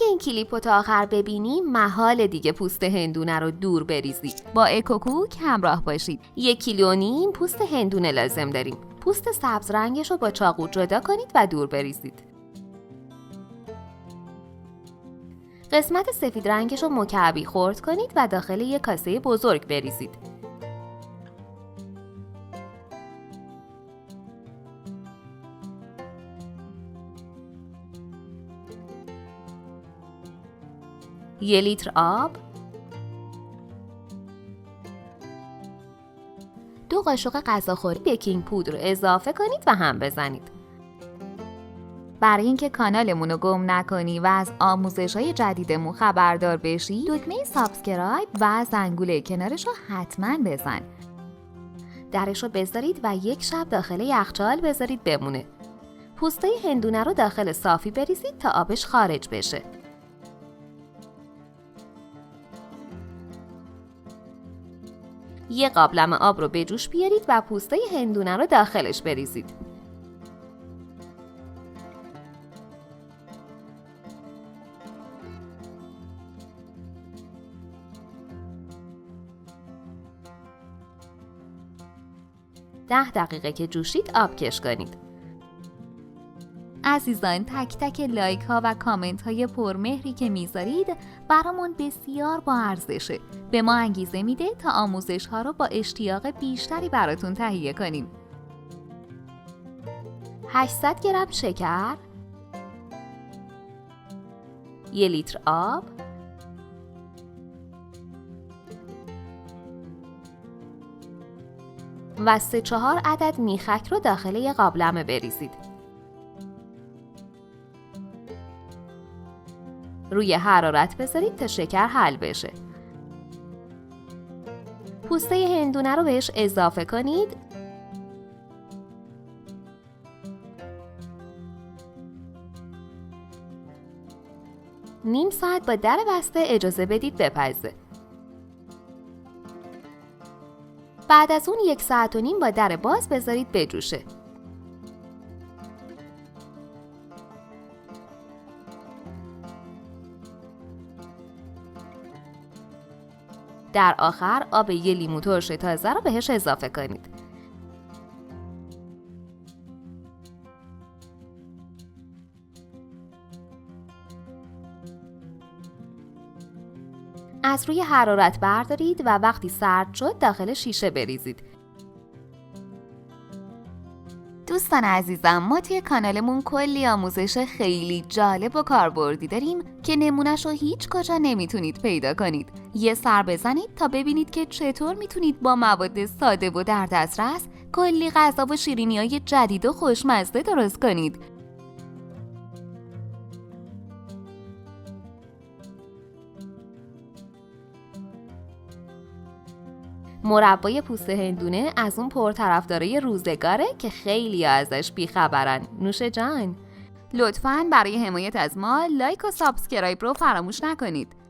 اگه این کلیپو تا آخر ببینی محال دیگه پوست هندونه رو دور بریزید. با اکوکوک همراه باشید. 1.5 کیلو پوست هندونه لازم داریم. پوست سبز رنگش رو با چاقو جدا کنید و دور بریزید. قسمت سفید رنگش رو مکعبی خرد کنید و داخل یک کاسه بزرگ بریزید. یه لیتر آب، 2 قاشق غذاخوری بیکینگ پودر اضافه کنید و هم بزنید. برای اینکه کانالمون رو گم نکنی و از آموزش‌های جدیدمون خبردار بشی، دکمه سابسکرایب و زنگوله کنارش رو حتما بزن. درش رو بذارید و 1 شب داخل یخچال بذارید بمونه. پوستای هندونه رو داخل صافی بریزید تا آبش خارج بشه. یه قابلمه آب رو به جوش بیارید و پوستای هندونه رو داخلش بریزید. ده دقیقه که جوشید آب کش کنید. عزیزان، تک تک لایک ها و کامنت های پرمهری که میذارید برامون بسیار با ارزشه. به ما انگیزه میده تا آموزش ها رو با اشتیاق بیشتری براتون تهیه کنیم. 800 گرم شکر، 1 لیتر آب، و 3-4 عدد میخک رو داخل یه قابلمه بریزید. روی حرارت بذارید تا شکر حل بشه. پوسته هندونه رو بهش اضافه کنید. نیم ساعت با در بسته اجازه بدید بپزه. بعد از اون 1.5 ساعت با در باز بذارید بجوشه. در آخر آب 1 لیمو ترش تازه رو بهش اضافه کنید. از روی حرارت بردارید و وقتی سرد شد داخل شیشه بریزید. دوستان عزیزم، ما توی کانالمون کلی آموزش خیلی جالب و کاربردی داریم که نمونه‌شو هیچ کجا نمیتونید پیدا کنید. یه سر بزنید تا ببینید که چطور میتونید با مواد ساده و در دسترس کلی غذا و شیرینی‌های جدید و خوشمزه درست کنید. مربای پوست هندونه از اون پرطرفدارای روزگاره که خیلی ازش بیخبرن. نوش جان. لطفاً برای حمایت از ما لایک و سابسکرایب رو فراموش نکنید.